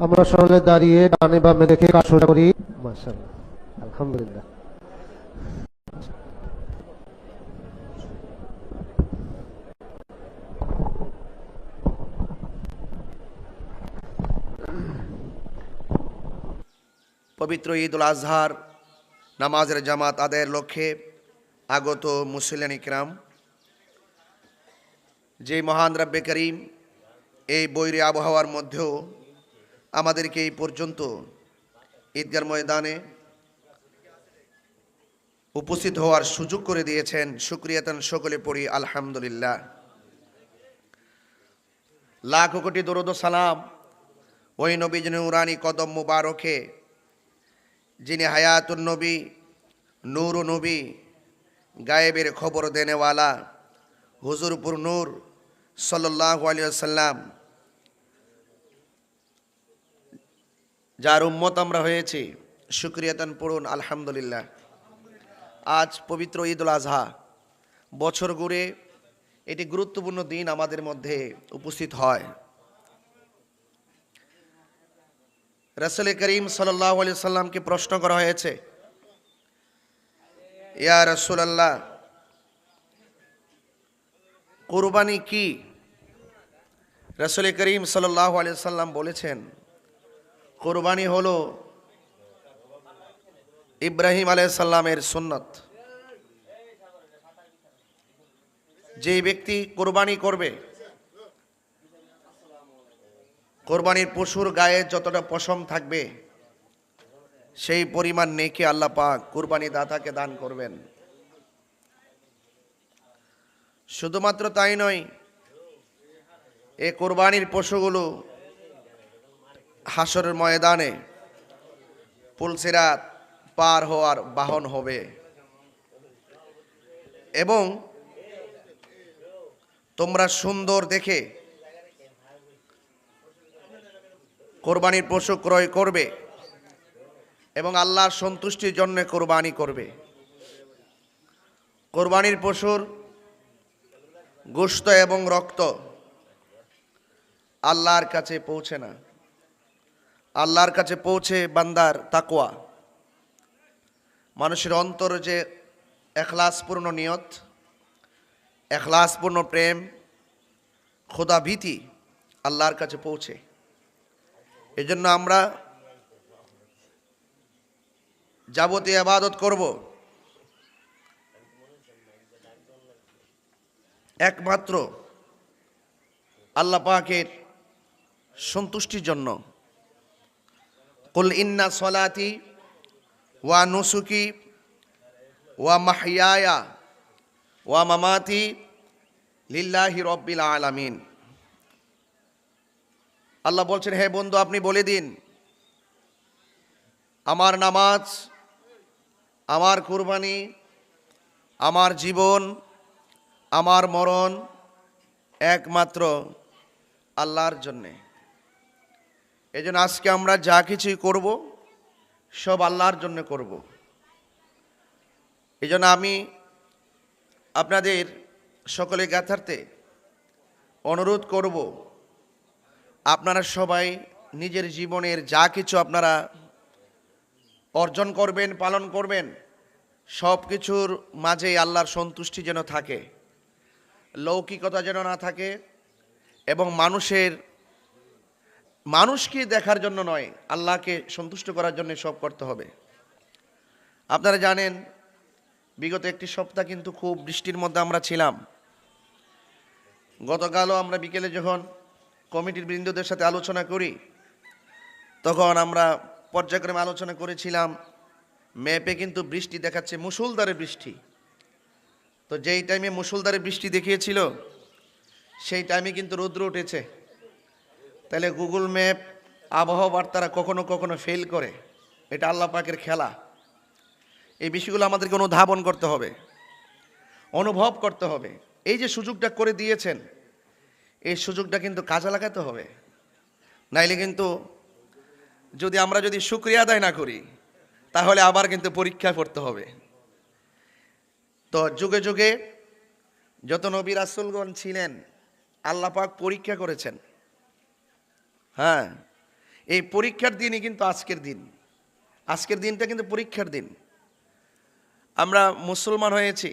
আমরা সকলে দাঁড়িয়ে ডানে বামে দেখে কাজ শুরু করি। মাশাআল্লাহ, আলহামদুলিল্লাহ। পবিত্র ঈদুল আজহার নামাজের জামাত আদায়ের লক্ষ্যে আগত মুসল্লিয়ান ইকরাম, যে মহান রব্বে করিম এই বৈরী আবহাওয়ার মধ্যেও আমাদেরকে এই পর্যন্ত ঈদগার ময়দানে উপস্থিত হওয়ার সুযোগ করে দিয়েছেন, শুকরিয়াতান সকলে পড়ি আলহামদুলিল্লাহ। লাখ কোটি দরুদ ও সালাম ওই নবীর নূরানি কদম মুবারকে, যিনি হায়াতুন নবী, নূর নবী, গায়েবের খবর দেনেওয়ালা হুজুরপুর নূর সাল্লাল্লাহু আলাইহি ওয়াসাল্লাম, যার উম্মত আমরা হয়েছি। শুকরিয়াতান পড়ুন আলহামদুলিল্লাহ। আজ পবিত্র ঈদুল আজহা, বছর ঘুরে এটি গুরুত্বপূর্ণ দিন আমাদের মধ্যে উপস্থিত হয়। রাসূল করিম সাল্লাল্লাহু আলাইহি ওয়াসাল্লামকে প্রশ্ন করা হয়েছে, ইয়া রাসূলুল্লাহ, কুরবানি কি? রাসূল করিম সাল্লাল্লাহু আলাইহি ওয়াসাল্লাম বলেছেন, কুরবানি হলো ইব্রাহিম আলাইহিস সালামের সুন্নাত। যে ব্যক্তি কুরবানি করবে, কোরবানির পশুর গায়ে যতটা পশম থাকবে সেই পরিমাণ নেকি আল্লাহ পাক কুরবানি দাতাকে দান করবেন। শুধুমাত্র তাই নয়, এই কোরবানির পশুগুলো হাসরের ময়দানে পুলসিরাত পার হওয়ার বাহন হবে এবং তোমরা সুন্দর দেখে কোরবানির পশু ক্রয় করবে এবং আল্লাহর সন্তুষ্টির জন্য কোরবানি করবে। কোরবানির পশুর গোশত এবং রক্ত আল্লাহর কাছে পৌঁছে না, আল্লাহর কাছে পৌঁছে বান্দার তাকওয়া, মানুষের অন্তর যে এখলাসপূর্ণ নিয়ত, এখলাসপূর্ণ প্রেম, খোদা ভীতি আল্লাহর কাছে পৌঁছে। এজন্য আমরা যাবতীয় ইবাদত করব একমাত্র আল্লাহ পাকের সন্তুষ্টির জন্য। কুল ইন্না সলাতি ওয়া নুসুকি ওয়া মাহইয়ায়া ওয়া মামাতি লিল্লাহি রাব্বিল আলামিন। আল্লাহ বলছেন, হে বন্ধু, আপনি বলে দিন, আমার নামাজ, আমার কুরবানি, আমার জীবন, আমার মরণ একমাত্র আল্লাহর জন্যে। এই জন্য আজকে আমরা যা কিছুই করব সব আল্লাহর জন্য করব। এই জন্য আমি আপনাদের সকলে জ্ঞাতার্থে অনুরোধ করব, আপনারা সবাই নিজের জীবনের যা কিছু আপনারা অর্জন করবেন, পালন করবেন, সব কিছুর মাঝে আল্লাহর সন্তুষ্টি যেন থাকে, লৌকিকতা যেন না থাকে এবং মানুষকে দেখার জন্য নয়, আল্লাহকে সন্তুষ্ট করার জন্য সব করতে হবে। আপনারা জানেন, বিগত একটি সপ্তাহ কিন্তু খুব বৃষ্টির মধ্যে আমরা ছিলাম। গতকালও আমরা বিকেলে যখন কমিটির বৃন্দদের সাথে আলোচনা করি, তখন আমরা পর্যায়ক্রমে আলোচনা করেছিলাম, ম্যাপে কিন্তু বৃষ্টি দেখাচ্ছে মুষলধারে বৃষ্টি। তো যেই টাইমে মুষলধারে বৃষ্টি দেখিয়েছিল সেই টাইমে কিন্তু রৌদ্র উঠেছে। তাহলে গুগল ম্যাপ, আবহাওয়া বার্তারা কখনো কখনো ফেল করে, এটা আল্লাহ পাকের খেলা। এই বিষয়গুলো আমাদেরকে অনুধাবন করতে হবে, অনুভব করতে হবে। এই যে সুযোগটা করে দিয়েছেন, এই সুযোগটা কিন্তু কাজে লাগাতে হবে, নাইলে কিন্তু আমরা যদি শুকরিয়া আদায় না করি তাহলে আবার কিন্তু পরীক্ষায় পড়তে হবে। তো যুগে যুগে যত নবী রাসূলগণ ছিলেন, আল্লাহ পাক পরীক্ষা করেছেন। হ্যাঁ, এই পরীক্ষার দিনই কিন্তু আজকের দিন। আজকের দিনটা কিন্তু পরীক্ষার দিন। আমরা মুসলমান হয়েছি,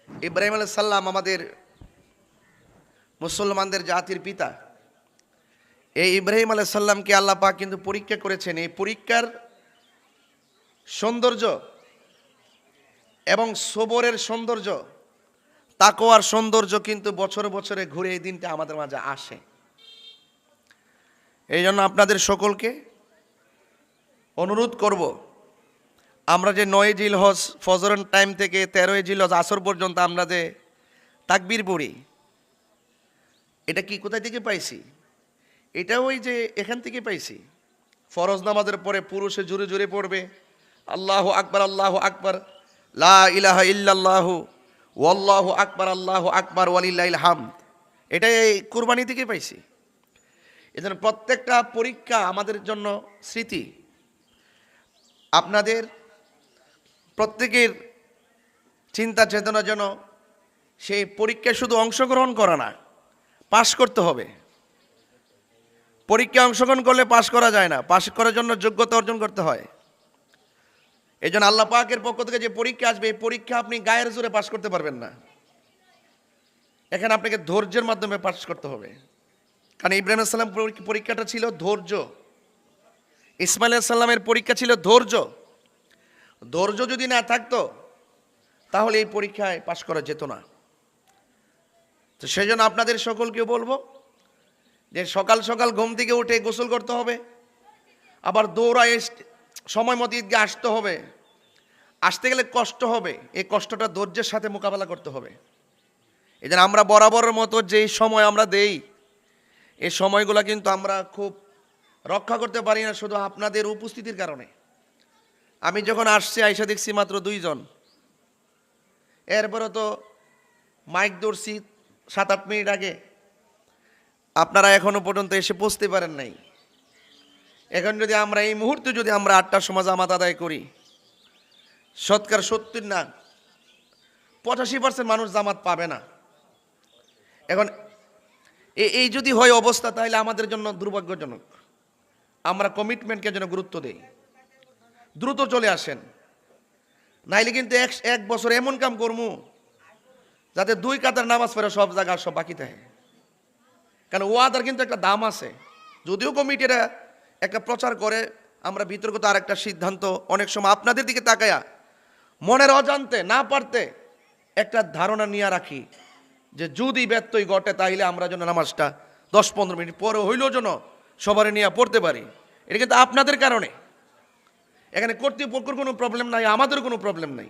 ইব্রাহিম আলাইহিস সালাম আমাদের মুসলমানদের জাতির পিতা। এই ইব্রাহিম আলাইহিস সালামকে আল্লাহ পাক কিন্তু পরীক্ষা করেছেন। এই পরীক্ষার সৌন্দর্য এবং সবরের সৌন্দর্য, তাকওয়ার সৌন্দর্য কিন্তু বছরে বছরে ঘুরে এই দিনটা আমাদের মাঝে আসে। এই জন্য আপনাদের সকলকে অনুরোধ করব, আমরা যে 9 জিলহজ ফজরের টাইম থেকে 13 জিলহজ আসর পর্যন্ত আমরা যে তাকবীর পড়ি, এটা কি কোথায় থেকে পাইছি? এটা ওই যে এখান থেকে পাইছি। ফরজ নামাজের পরে পুরুষে জোরে জোরে পড়বে আল্লাহু আকবার, আল্লাহু আকবার, লা ইলাহা ইল্লাল্লাহু ওয়াল্লাহু আকবার, আল্লাহু আকবার, ওয়ালিল্লাহিল হামদ। এটা এই কুরবানি থেকে পাইছি। এজন্য প্রত্যেকটা পরীক্ষা আমাদের জন্য স্মৃতি। আপনাদের প্রত্যেকের চিন্তা চেতনা যেন সেই পরীক্ষায় শুধু অংশগ্রহণ করা না, পাশ করতে হবে। পরীক্ষায় অংশগ্রহণ করলে পাশ করা যায় না, পাশ করার জন্য যোগ্যতা অর্জন করতে হয়। এই জন্য আল্লাহ পাকের পক্ষ থেকে যে পরীক্ষা আসবে, এই পরীক্ষা আপনি গায়ের জোরে পাশ করতে পারবেন না। এখানে আপনাকে ধৈর্যের মাধ্যমে পাশ করতে হবে। কারণ ইব্রাহিম আলাইহিস সালাম পরীক্ষাটা ছিল ধৈর্য, ইসমাইল আলাইহিস সালামের পরীক্ষা ছিল ধৈর্য। ধৈর্য যদি না থাকতো তাহলে এই পরীক্ষায় পাশ করা যেত না। তো সেই জন্য আপনাদের সকলকে বলবো যে সকাল সকাল ঘুম থেকে উঠে গোসল করতে হবে, আবার দৌড়ায় সময় মতো ঈদগাহ আসতে হবে। আসতে গেলে কষ্ট হবে, এই কষ্টটা ধৈর্যের সাথে মোকাবেলা করতে হবে। এই জন্য আমরা বরাবরের মতো যেই সময় আমরা দেই, এই সময়গুলো কিন্তু আমরা খুব রক্ষা করতে পারি না শুধু আপনাদের উপস্থিতির কারণে। আমি যখন আসছি আইসা দেখছি মাত্র 2 জন, এরপরে তো মাইক ধরছি 7-8 মিনিট আগে, আপনারা এখনো পর্যন্ত এসে পৌঁছতে পারেন নাই। এখন যদি আমরা এই মুহূর্তে যদি আমরা 8টার সময় জামাত আদায় করি, শতকরা 70 না 85% মানুষ জামাত পাবে না। এখন এই যদি হয় অবস্থা, তাহলে আমাদের জন্য দুর্ভাগ্যজনক। আমরা কমিটমেন্টকে যেন গুরুত্ব দেই, দ্রুত চলে আসেন, নাইলে কিন্তু এক বছর এমন কাম করবো যাতে 2 কাতার নামাজ পড়ে সব জায়গা সব বাকি থাকে। কারণ ওয়াদার কিন্তু একটা দাম আছে। যদিও কমিটিরা একটা প্রচার করে, আমরা বিতর্কত আর একটা সিদ্ধান্ত অনেক সময় আপনাদের দিকে তাকায়া মনের অজান্তে না পারতে একটা ধারণা নিয়ে রাখি যে যদি ব্যত্যয় ঘটে তাইলে আমরা যেন নামাজটা 10-15 মিনিট পরে হইলেও যেন সবারই নিয়ে পড়তে পারি। এটা কিন্তু আপনাদের কারণে। এখানে কর্তৃপক্ষের কোনো প্রবলেম নাই, আমাদের কোনো প্রবলেম নাই।